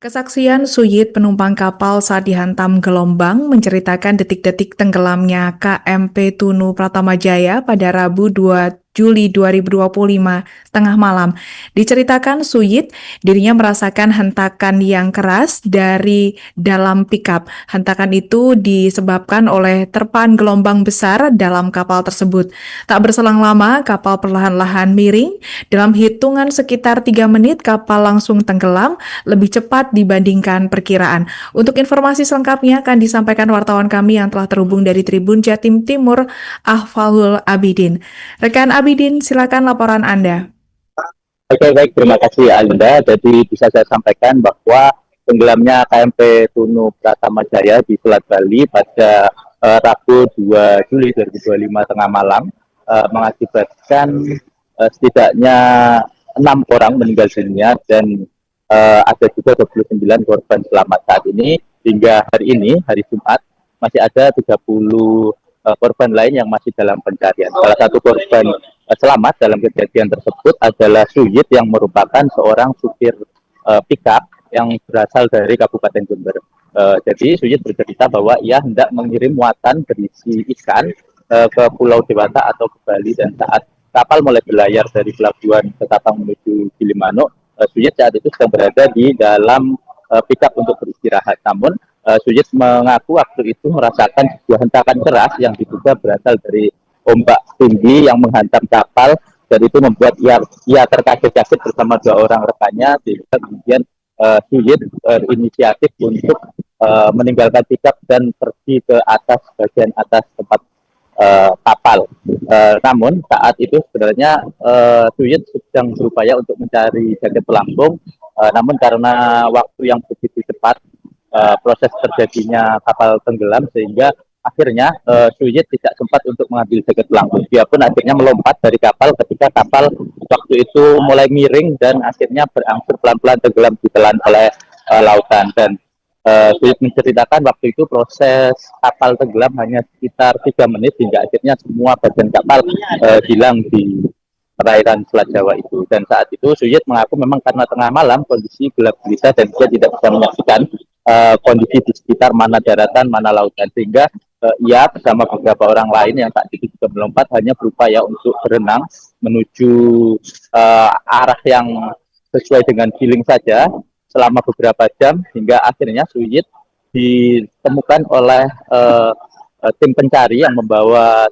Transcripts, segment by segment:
Kesaksian Suyit penumpang kapal saat dihantam gelombang menceritakan detik-detik tenggelamnya KMP Tunu Pratamajaya pada Rabu 2 Juli 2025 tengah malam. Diceritakan Suyit, dirinya merasakan hentakan yang keras dari dalam pickup. Hentakan itu disebabkan oleh terpaan gelombang besar dalam kapal tersebut. Tak berselang lama, kapal perlahan-lahan miring. Dalam hitungan sekitar 3 menit, kapal langsung tenggelam lebih cepat dibandingkan perkiraan. Untuk informasi selengkapnya akan disampaikan wartawan kami yang telah terhubung dari Tribun Jatim Timur, Ahfalul Abidin. Rekan Abidin, silakan laporan Anda. Oke, baik, terima kasih Anda. Jadi bisa saya sampaikan bahwa tenggelamnya KMP Tunu Pratamajaya di Selat Bali pada Rabu 2 Juli 2025 tengah malam mengakibatkan setidaknya 6 orang meninggal dunia dan ada juga 29 korban selamat. Saat ini hingga hari ini, hari Jumat, masih ada 30 korban lain yang masih dalam pencarian. Salah satu korban selamat dalam kejadian tersebut adalah Suyit yang merupakan seorang supir pickup yang berasal dari Kabupaten Jember. Jadi Suyit bercerita bahwa ia hendak mengirim muatan berisi ikan ke Pulau Dewata atau ke Bali, dan saat kapal mulai berlayar dari pelabuhan Ketapang menuju Gilimanuk, Suyit saat itu sedang berada di dalam pickup untuk beristirahat. Namun Suyit mengaku waktu itu merasakan sebuah hentakan keras yang diduga berasal dari ombak tinggi yang menghantam kapal, dan itu membuat ia terkaget-kaget bersama 2 orang rekannya, sehingga kemudian Suyit berinisiatif untuk meninggalkan pickup dan pergi ke bagian atas tempat kapal. Namun saat itu sebenarnya Suyit sedang berupaya untuk mencari jaket pelampung, namun karena waktu yang begitu cepat proses terjadinya kapal tenggelam, sehingga akhirnya Suyit tidak sempat untuk mengambil jaket pelampung. Dia pun akhirnya melompat dari kapal ketika kapal waktu itu mulai miring dan akhirnya berangsur pelan-pelan tenggelam ditelan oleh lautan. Dan Suyit menceritakan waktu itu proses kapal tenggelam hanya sekitar 3 menit hingga akhirnya semua bagian kapal hilang di perairan Selat Jawa itu. Dan saat itu Suyit mengaku memang karena tengah malam kondisi gelap gulita dan dia tidak bisa menyaksikan kondisi di sekitar mana daratan mana lautan, sehingga ia bersama beberapa orang lain yang saat itu juga melompat hanya berupaya untuk berenang menuju arah yang sesuai dengan feeling saja selama beberapa jam, hingga akhirnya Suyit ditemukan oleh tim pencari yang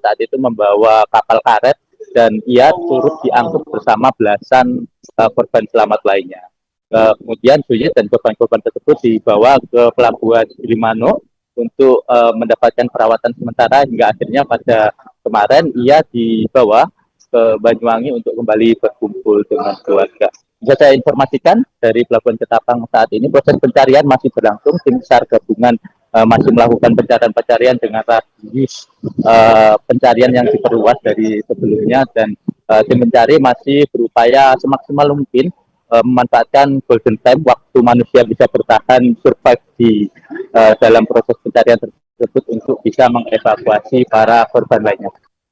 saat itu membawa kapal karet, dan ia turut diangkut bersama belasan korban selamat lainnya. Kemudian Suyit dan korban-korban tersebut dibawa ke pelabuhan Gilimanuk untuk mendapatkan perawatan sementara, hingga akhirnya pada kemarin ia dibawa ke Banyuwangi untuk kembali berkumpul dengan keluarga. Bisa saya informasikan dari Pelabuhan Ketapang saat ini proses pencarian masih berlangsung. Tim SAR gabungan masih melakukan pencarian dengan radius pencarian yang diperluas dari sebelumnya, dan tim pencari masih berupaya semaksimal mungkin memanfaatkan golden time, waktu manusia bisa bertahan survive di dalam proses pencarian tersebut untuk bisa mengevakuasi para korban lainnya.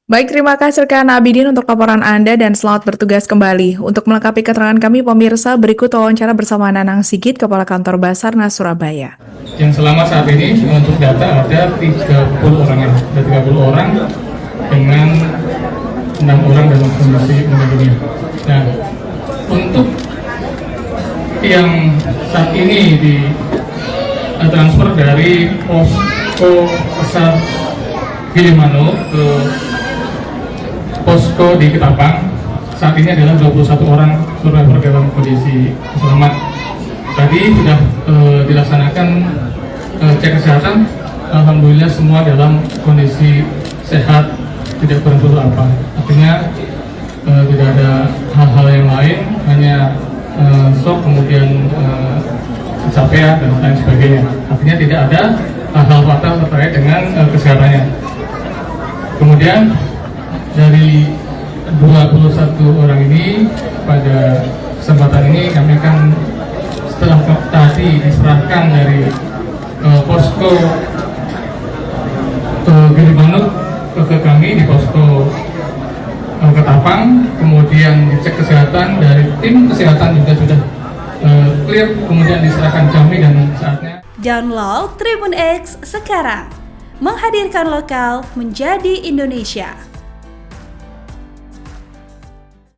Baik, terima kasih rekan Abidin untuk laporan Anda dan selamat bertugas kembali. Untuk melengkapi keterangan kami, pemirsa, berikut wawancara bersama Nanang Sigit, Kepala Kantor Basarnas Surabaya. Yang selamat saat ini untuk data ada 30 orang, ada 30 orang dengan 6 orang dalam kondisi meninggal dunia. Nah, untuk yang saat ini di transfer dari posko besar Gilimanuk ke posko di Ketapang, saat ini adalah 21 orang survivor dalam kondisi selamat. Tadi sudah dilaksanakan cek kesehatan, alhamdulillah semua dalam kondisi sehat, tidak bermasalah apa. Artinya tidak ada hal-hal yang lain, hanya shock, kemudian kecapean dan lain sebagainya. Artinya tidak ada hal-hal fatal terkait dengan kesehatannya. Kemudian dari 21 orang ini, pada kesempatan ini kami akan, setelah tadi diserahkan dari posko Gilimanuk ke kami di posko Ketapang, kemudian dicek kesehatan dari tim kesehatan juga sudah clear, kemudian diserahkan kami dan saatnya. Download Tribun X sekarang, menghadirkan lokal menjadi Indonesia.